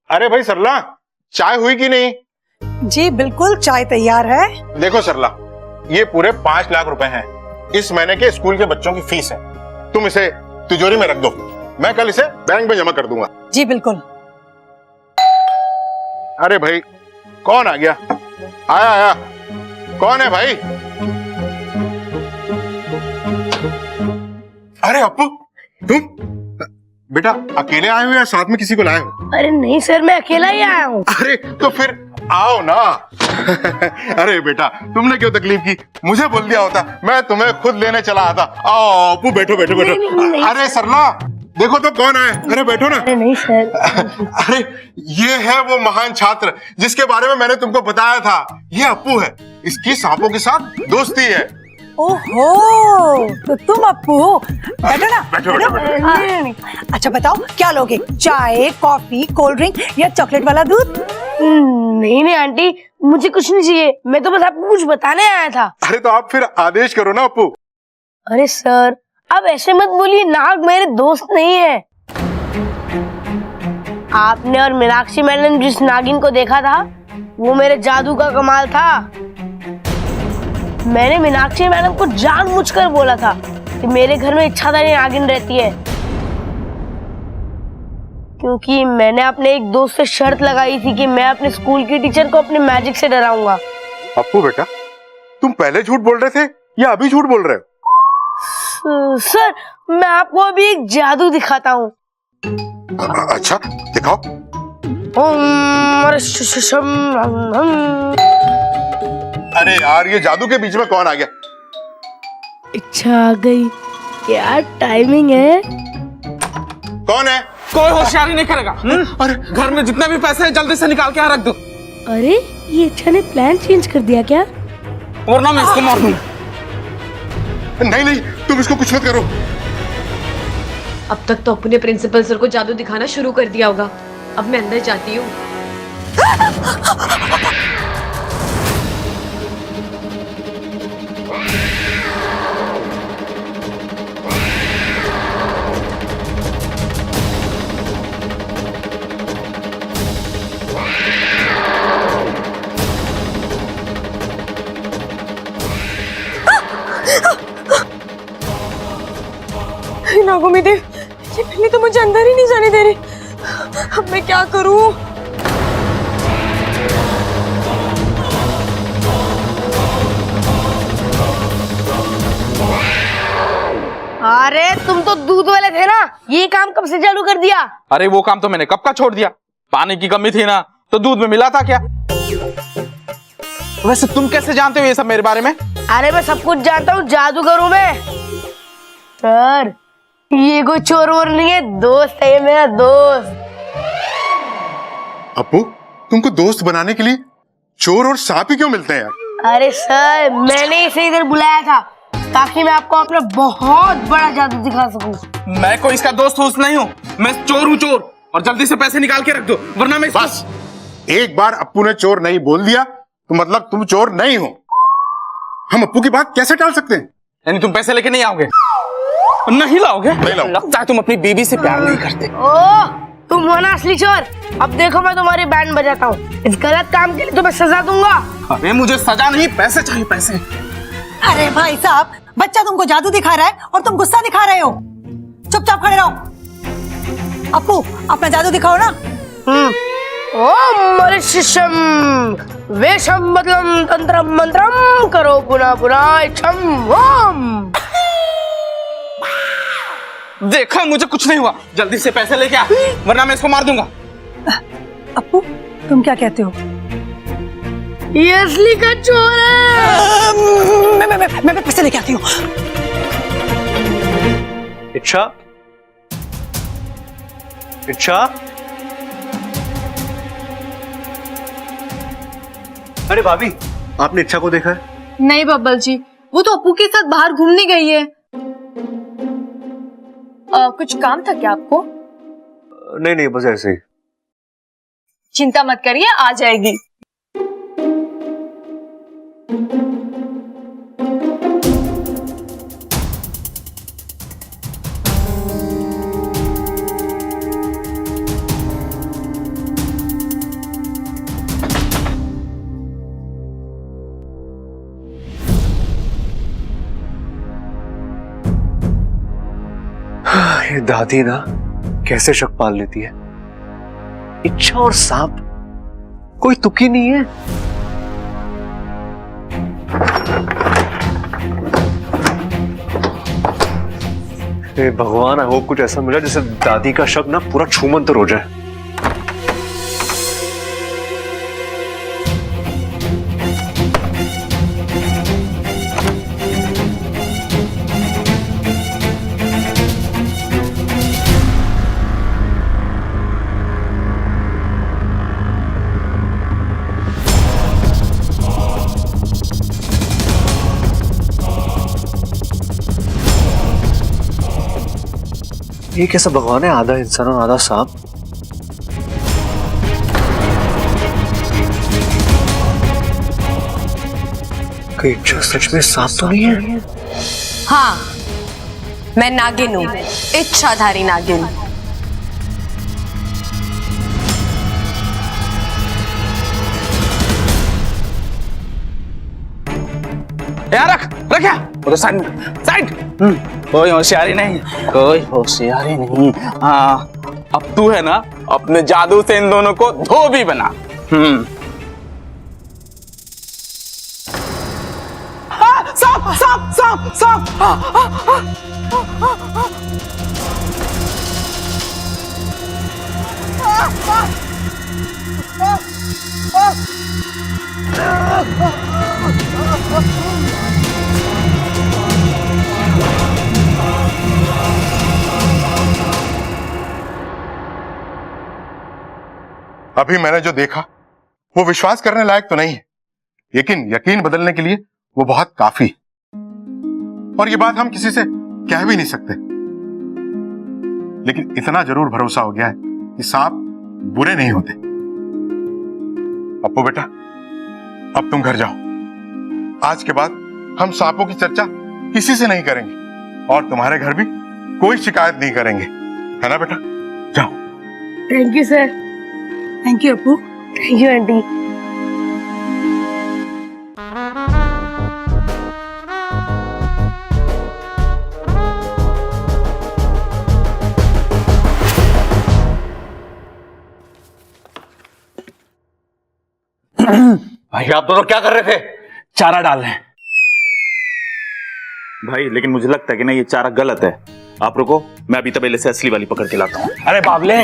अरे भाई सरला, चाय हुई कि नहीं? जी बिल्कुल, चाय तैयार है। देखो सरला, ये पूरे 5 लाख रुपए हैं। इस महीने के स्कूल के बच्चों की फीस है। तुम इसे तिजोरी में रख दो, मैं कल इसे बैंक में जमा कर दूंगा। जी बिल्कुल। अरे भाई, कौन आ गया? आया आया, कौन है भाई? अरे अप्पू, तुम बेटा अकेले आए हो या साथ में किसी को लाए हो? अरे नहीं सर, मैं अकेला ही आया हूँ। अरे तो फिर आओ ना। अरे बेटा, तुमने क्यों तकलीफ की? मुझे बोल दिया होता, मैं तुम्हें खुद लेने चला आता। आओ अप्पू, बैठो बैठो बैठो। नहीं। अरे सरला, देखो तो कौन आए। अरे बैठो ना। अरे नहीं सर। अरे ये है वो महान छात्र जिसके बारे में मैंने तुमको बताया था। ये अप्पू है, इसकी सांपों के साथ दोस्ती है। ओहो, तो तुम अप्पू हो। बैठो ना। बैठो बैठो बैठो। नहीं। अच्छा बताओ, क्या लोगे? चाय, कॉफी, कोल्ड ड्रिंक या चॉकलेट वाला दूध? नहीं आंटी, मुझे कुछ नहीं चाहिए। मैं तो बस आपको कुछ बताने आया था। अरे तो आप फिर आदेश करो ना अप्पू। अरे सर, अब ऐसे मत बोलिए, नाग मेरे दोस्त नहीं है। आपने और मीनाक्षी मैडम ने जिस नागिन को देखा था, वो मेरे जादू का कमाल था। मैंने मीनाक्षी मैडम को जानबूझकर बोला था कि मेरे घर में इच्छाधारी नागिन रहती है, क्योंकि मैंने अपने एक दोस्त से शर्त लगाई थी कि मैं अपने स्कूल की टीचर को अपने मैजिक से डराऊंगा। अप्पू बेटा, तुम पहले झूठ बोल रहे थे या अभी झूठ बोल रहे हो? सर, मैं आपको अभी एक जादू दिखाता हूँ। अच्छा दिखाओ। अरे यार, ये जादू के बीच में कौन आ गया? इच्छा आ गई। क्या टाइमिंग है। कौन है? कोई होशियारी नहीं करेगा। अरे घर में जितने भी पैसे हैं जल्दी से निकाल के यहाँ रख दो, अरे ये इच्छा ने प्लान चेंज कर दिया क्या? वरना मैं इसको मार दूंगा। नहीं नहीं, तुम इसको कुछ मत करो। अब तक तो अपने प्रिंसिपल सर को जादू दिखाना शुरू कर दिया होगा। अब मैं अंदर जाती हूँ। नागोमी देव, ये पहले तो मुझे अंदर ही नहीं जाने दे रही। अब मैं क्या करूं? अरे तुम तो दूध वाले थे ना, ये काम कब से चालू कर दिया? अरे वो काम तो मैंने कब का छोड़ दिया। पानी की कमी थी ना, तो दूध में मिला था क्या? वैसे तुम कैसे जानते हो ये सब मेरे बारे में? अरे मैं सब कुछ जानता हूँ, जादूगर हूँ मैं। सर, ये कोई चोर वोर नहीं है, दोस्त है ये मेरा दोस्त। अप्पू, तुमको दोस्त बनाने के लिए चोर और सांप ही क्यों मिलते हैं यार? अरे सर, मैंने इसे इधर बुलाया था ताकि मैं आपको अपना बहुत बड़ा जादू दिखा सकूं। मैं कोई इसका दोस्त वोस्त नहीं हूँ, मैं चोर हूँ चोर। और जल्दी से पैसे निकाल के रख दो, वरना मैं बस एक बार अप्पू ने चोर नहीं बोल दिया तो मतलब तुम चोर नहीं हो। हम अप्पू की बात कैसे टाल सकते हैं? यानी तुम पैसे लेके नहीं आओगे? नहीं लाओगे? नहीं लाऊं। लगता है तुम अपनी बीवी से प्यार नहीं करते। ओह, तुम हो ना असली चोर। अब देखो मैं तुम्हारी बैंड बजाता हूँ। इस गलत काम के लिए तुम्हें सजा दूंगा। अरे मुझे सजा नहीं, पैसे चाहिए, पैसे। अरे भाई साहब, बच्चा तुमको जादू दिखा रहा है और तुम गुस्सा दिखा रहे हो। चुपचाप खड़े रहो। अप्पू, अपना जादू दिखाओ ना। ओम मरिशिशम वेशम बदलम तंत्रम मंत्रम करो पुनः पुनः इच्छम ओम। देखा, मुझे कुछ नहीं हुआ। जल्दी से पैसे लेके आ, वरना मैं इसको मार दूंगा। अप्पू, तुम क्या कहते हो? ये असली का चोर है। मैं पैसे लेके आती हूँ। इच्छा, इच्छा, अरे भाभी, आपने इच्छा को देखा है? नहीं बब्बल जी, वो तो अप्पू के साथ बाहर घूमने गई है। कुछ काम था क्या आपको? नहीं नहीं, बस ऐसे ही। चिंता मत करिए, आ जाएगी। ये दादी ना कैसे शक पाल लेती है। इच्छा और सांप कोई तुकी नहीं है। हे भगवान, आई होप कुछ ऐसा मिला जिससे दादी का शक ना पूरा छूमंतर हो जाए। ये कैसा भगवान है, आधा इंसान और आधा सांप। कहीं इच्छा सच में सांप तो नहीं है? हाँ, मैं नागिन हूँ, इच्छाधारी नागिन। यार रख यार, साइड में साइड। कोई होशियारी नहीं, कोई होशियारी नहीं। हाँ, अब तू है ना अपने जादू से इन दोनों को धोबी बना। सांप सांप सांप सांप। अभी मैंने जो देखा वो विश्वास करने लायक तो नहीं है, लेकिन यकीन बदलने के लिए वो बहुत काफी। और ये बात हम किसी से कह भी नहीं सकते, लेकिन इतना जरूर भरोसा हो गया है कि सांप बुरे नहीं होते। अप्पू बेटा, अब तुम घर जाओ। आज के बाद हम सांपों की चर्चा किसी से नहीं करेंगे और तुम्हारे घर भी कोई शिकायत नहीं करेंगे, है ना बेटा? जाओ। Thank you sir. Thank you Appu. Thank you aunty. भाई आप दोनों क्या कर रहे थे? चारा डाल रहे हैं भाई, लेकिन मुझे लगता है कि ना ये चारा गलत है। आप रुको, मैं अभी तबेले से असली वाली पकड़ के लाता हूँ। अरे बाबले,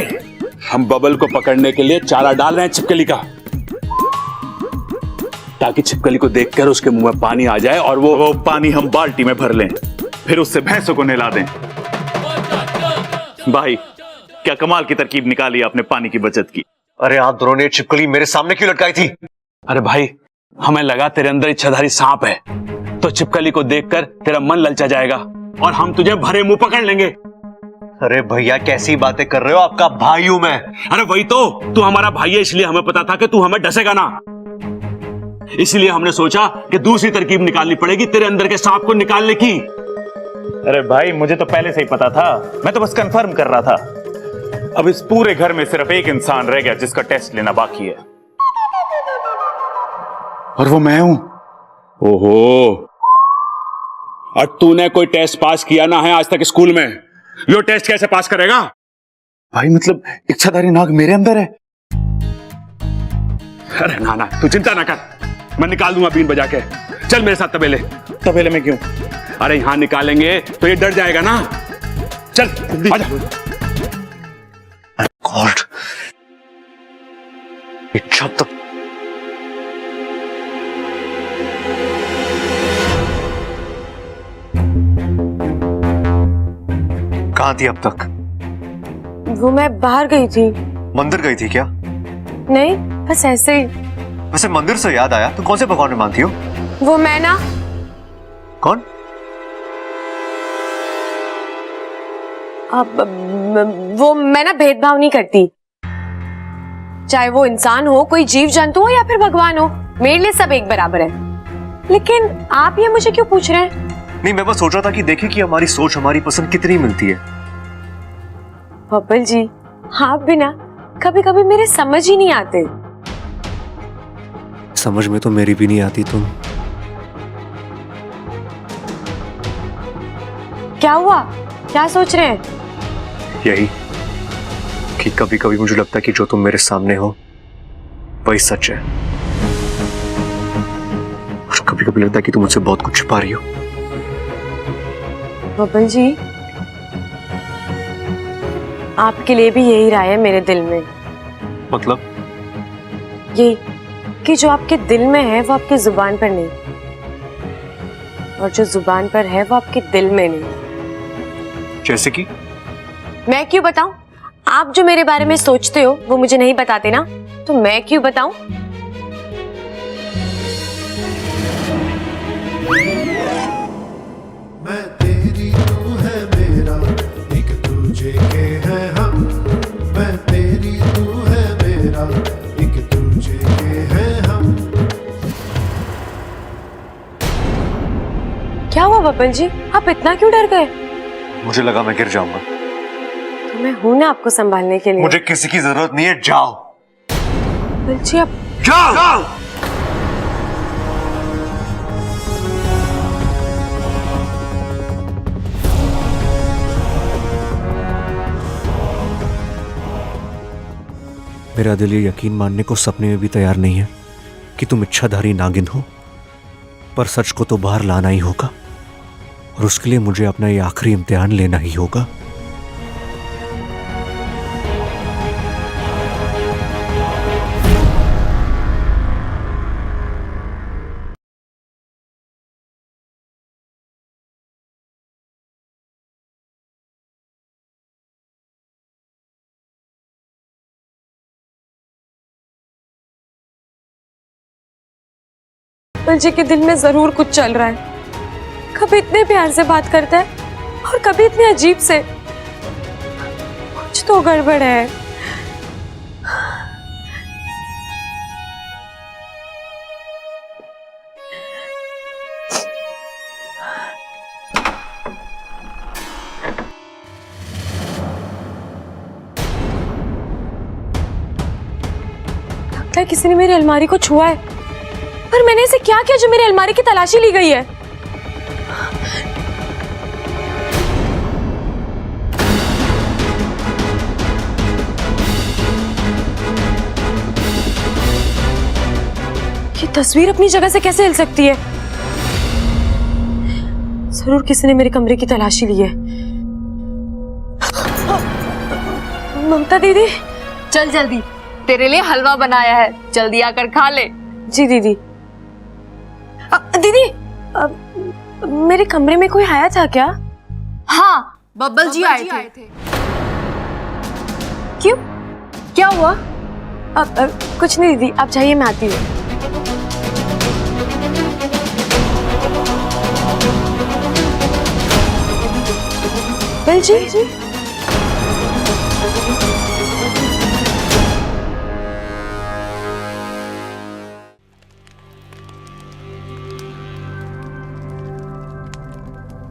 हम बबल को पकड़ने के लिए चारा डाल रहे हैं छिपकली का, ताकि छिपकली को देखकर उसके मुंह में पानी आ जाए और वो पानी हम बाल्टी में भर लें, फिर उससे भैंसों को नहला दें। भाई क्या कमाल की तरकीब निकाली आपने पानी की बचत की। अरे आप दोनों ने छिपकली मेरे सामने क्यों लटकाई थी? अरे भाई, हमें लगा तेरे अंदर इच्छाधारी सांप है, तो छिपकली को देखकर तेरा मन ललचा जाएगा और हम तुझे भरे मुंह पकड़ लेंगे। अरे भैया कैसी बातें कर रहे हो, आपका भाई हूं मैं। अरे वही तो, तू हमारा भाई है, इसलिए हमें पता था कि तू हमें डसेगा ना, इसलिए हमने सोचा कि दूसरी तरकीब निकालनी पड़ेगी तेरे अंदर के सांप को निकालने की। अरे भाई मुझे तो पहले से ही पता था, मैं तो बस कंफर्म कर रहा था। अब इस पूरे घर में सिर्फ एक इंसान रह गया जिसका टेस्ट लेना बाकी है, और वो मैं हूं। ओहो, और तूने कोई टेस्ट पास किया ना है आज तक स्कूल में, यो टेस्ट कैसे पास करेगा? भाई मतलब इच्छाधारी नाग मेरे अंदर है? अरे ना ना, तू चिंता ना कर, मैं निकाल दूंगा बीन बजा के। चल मेरे साथ तबेले। तबेले में क्यों? अरे यहां निकालेंगे तो ये डर जाएगा ना। चल आजा। गॉड, इच्छा तक कहां थी अब तक? वो मैं बाहर गई थी। मंदिर गई थी क्या? नहीं, बस ऐसे ही। वैसे मंदिर से याद आया, तुम कौन से भगवान में मानती हो? वो मैं ना, कौन? वो मैं ना भेदभाव नहीं करती, चाहे वो इंसान हो, कोई जीव जंतु हो या फिर भगवान हो, मेरे लिए सब एक बराबर है। लेकिन आप ये मुझे क्यों पूछ रहे हैं? नहीं, मैं बस सोच रहा था कि देखें कि हमारी सोच, हमारी पसंद कितनी मिलती है। बबल जी, आप भी ना कभी कभी मेरे समझ ही नहीं आते। समझ में तो मेरी भी नहीं आती तुम। क्या हुआ? क्या सोच रहे हैं? यही कि कभी कभी मुझे लगता है कि जो तुम मेरे सामने हो वही सच है, और कभी कभी लगता है कि तुम मुझसे बहुत कुछ छुपा रही हो। बबल जी, आपके लिए भी यही राय है मेरे दिल में। मतलब? ये कि जो आपके दिल में है वो आपकी जुबान पर नहीं, और जो जुबान पर है वो आपके दिल में नहीं। जैसे कि? मैं क्यों बताऊं? आप जो मेरे बारे में सोचते हो वो मुझे नहीं बताते ना, तो मैं क्यों बताऊं? मैं तेरी तू है मेरा, एक दूजे के हैं हम। मैं तेरी तू है मेरा, एक दूजे के हैं हम। क्या हुआ बबल जी, आप इतना क्यों डर गए? मुझे लगा मैं गिर जाऊंगा। तो मैं हूं ना आपको संभालने के लिए। मुझे किसी की जरूरत नहीं है, जाओ। बबल जी आप जाओ। मेरा दिल ये यकीन मानने को सपने में भी तैयार नहीं है कि तुम इच्छाधारी नागिन हो, पर सच को तो बाहर लाना ही होगा, और उसके लिए मुझे अपना ये आखिरी इम्तिहान लेना ही होगा। बबल जी के दिल में जरूर कुछ चल रहा है। कभी इतने प्यार से बात करता है और कभी इतने अजीब से। कुछ तो गड़बड़ है। लगता है किसी ने मेरी अलमारी को छुआ है, पर मैंने इसे क्या किया जो मेरी अलमारी की तलाशी ली गई है? ये तस्वीर अपनी जगह से कैसे हिल सकती है? जरूर किसी ने मेरे कमरे की तलाशी ली है। ममता दीदी, चल जल्दी, तेरे लिए हलवा बनाया है, जल्दी आकर खा ले। जी दीदी। दीदी, मेरे कमरे में कोई आया था क्या? हाँ, बब्बल जी आए थे। क्यों? क्या हुआ? कुछ नहीं दीदी, आप जाइए, मैं आती हूँ। बब्बल जी,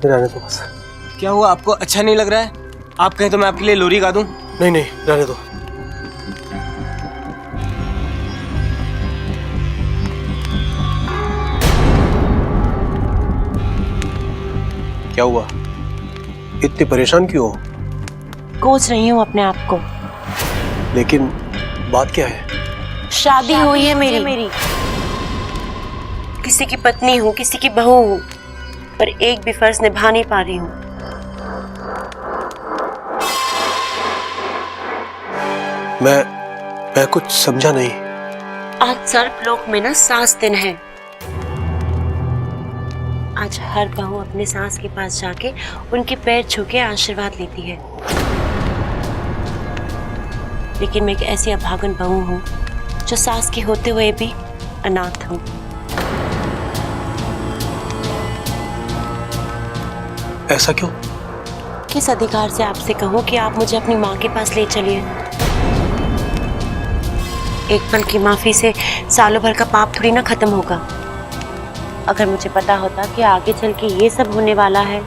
रहने दो बस। क्या हुआ, आपको अच्छा नहीं लग रहा है? आप कहें तो मैं आपके लिए लोरी गा दूं? नहीं नहीं, रहने दो। क्या हुआ, इतनी परेशान क्यों हो? कोच रही हूँ अपने आप को। लेकिन बात क्या है? शादी हुई है मेरी। किसी की पत्नी हूँ, किसी की बहू हूँ, पर एक भी फर्ज निभा नहीं पा रही हूँ। मैं कुछ समझा नहीं। आज सर्पलोक में ना सास दिन है। आज हर बहू अपने सास के पास जाके उनके पैर छू के आशीर्वाद लेती है, लेकिन मैं एक ऐसी अभागन बहू हूँ जो सास के होते हुए भी अनाथ हूँ। ऐसा क्यों? किस अधिकार से आपसे कहूँ कि आप मुझे अपनी माँ के पास ले चलिए? एक पल की माफी से सालों भर का पाप थोड़ी ना खत्म होगा। अगर मुझे पता होता कि आगे चल के ये सब होने वाला है।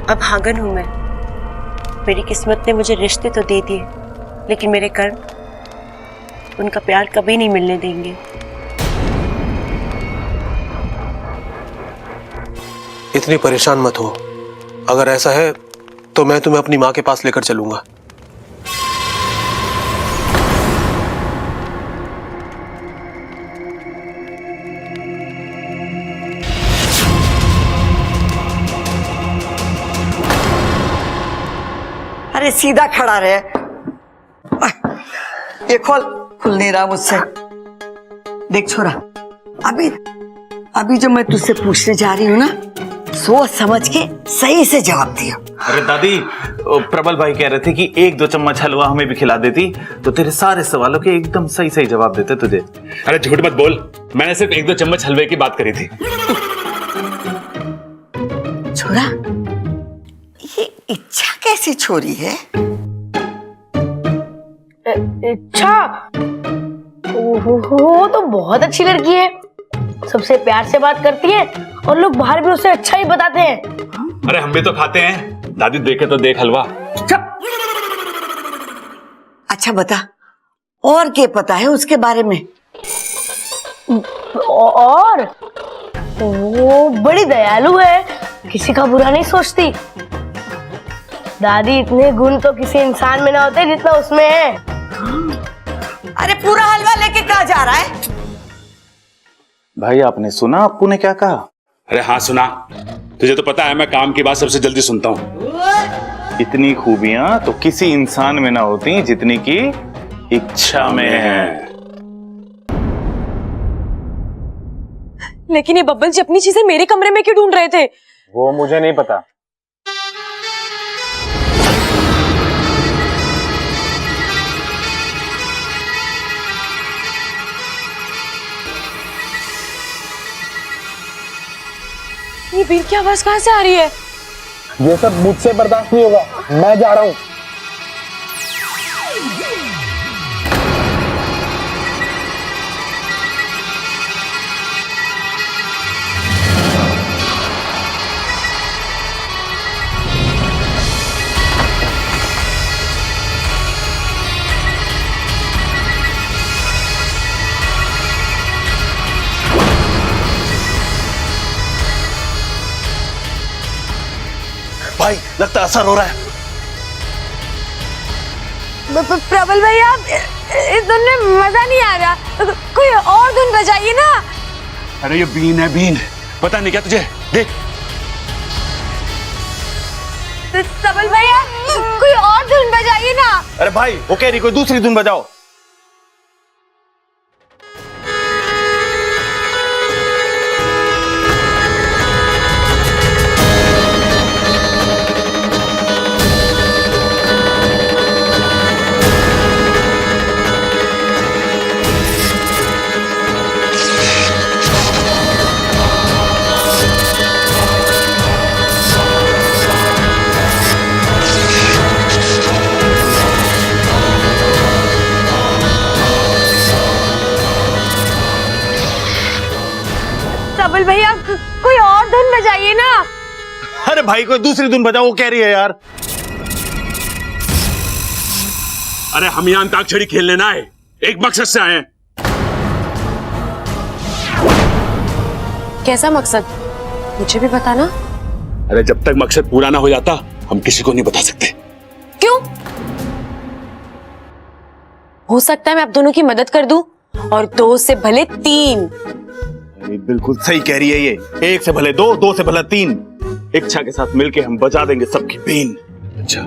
अभागन हूं मैं। मेरी किस्मत ने मुझे रिश्ते तो दे दिए, लेकिन मेरे कर्म उनका प्यार कभी नहीं मिलने देंगे। इतनी परेशान मत हो। अगर ऐसा है तो मैं तुम्हें अपनी माँ के पास लेकर चलूंगा। अरे सीधा खड़ा रहे। ये खोल, खुल नहीं रहा मुझसे। देख छोरा, अभी जो मैं तुझसे पूछने जा रही हूँ ना, सोच समझ के सही से जवाब दिया। अरे दादी, प्रबल भाई कह रहे थे कि 1-2 चम्मच हलवा हमें भी खिला देती तो तेरे सारे सवालों के एकदम सही सही जवाब देते तुझे। अरे झूठ मत बोल, मैंने सिर्फ 1-2 चम्मच हलवे की बात करी थी। छोरा, ये इच्छा कैसी छोरी है? इच्छा? वो तो बहुत अच्छी लड़की है, सबसे प्यार से बात करती है और लोग बाहर भी उसे अच्छा ही बताते हैं। अरे हम भी तो खाते हैं, दादी देखे तो देख हलवा। चुप। अच्छा बता, और क्या पता है उसके बारे में? और वो बड़ी दयालु है, किसी का बुरा नहीं सोचती। दादी, इतने गुण तो किसी इंसान में ना होते जितना उसमें है। अरे पूरा हलवा लेके कहाँ जा रहा है? भाई आपने सुना अप्पू ने क्या कहा? अरे हाँ सुना, तुझे तो पता है मैं काम की बात सबसे जल्दी सुनता हूँ। इतनी खूबियां तो किसी इंसान में ना होती जितनी की इच्छा में है। लेकिन ये बब्बल जी अपनी चीजें मेरे कमरे में क्यों ढूंढ रहे थे? वो मुझे नहीं पता। ये बीर की आवाज कहाँ से आ रही है? ये सब मुझसे बर्दाश्त नहीं होगा, मैं जा रहा हूँ। भाई लगता असर हो रहा है। प्रबल भैया, इस धुन में मजा नहीं आ रहा, कोई और धुन बजाइए ना। अरे ये बीन है, बीन, पता नहीं क्या तुझे, देख। प्रबल भैया, कोई और धुन बजाइए ना। अरे भाई वो कह रही कोई दूसरी धुन बजाओ। प्रबल भैया, कोई और धुन बजाइए ना। अरे भाई कोई दूसरी धुन बजाओ, वो कह रही है यार। अरे हम यहाँ अंताक्षरी खेलने ना आए, एक मकसद से आए हैं। कैसा मकसद? मुझे भी बताना। अरे जब तक मकसद पूरा ना हो जाता हम किसी को नहीं बता सकते। क्यों? हो सकता है मैं आप दोनों की मदद कर दूं, और 2 से भले 3। बिल्कुल सही कह रही है ये, 1 से भले 2, 2 से भले 3। इच्छा के साथ मिलके हम बजा देंगे सबकी बीन। अच्छा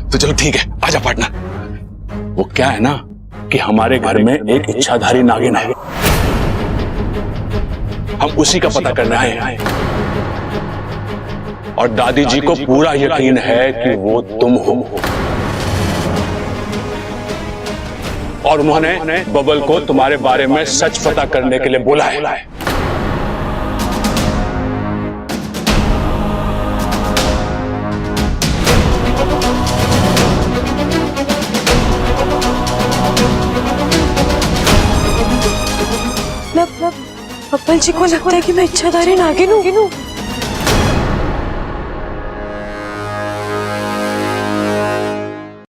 तो चलो ठीक है, आजा पार्टनर। वो क्या है ना कि हमारे घर में एक इच्छाधारी नागिन है, हम उसी का पता करने आए हैं। और दादी जी को पूरा यकीन है कि वो तुम हो, और उन्होंने बबल को तुम्हारे बारे में सच पता करने के लिए बोला है। बब्बल जी को लगता है कि मैं इच्छाधारी नागिन हूँ।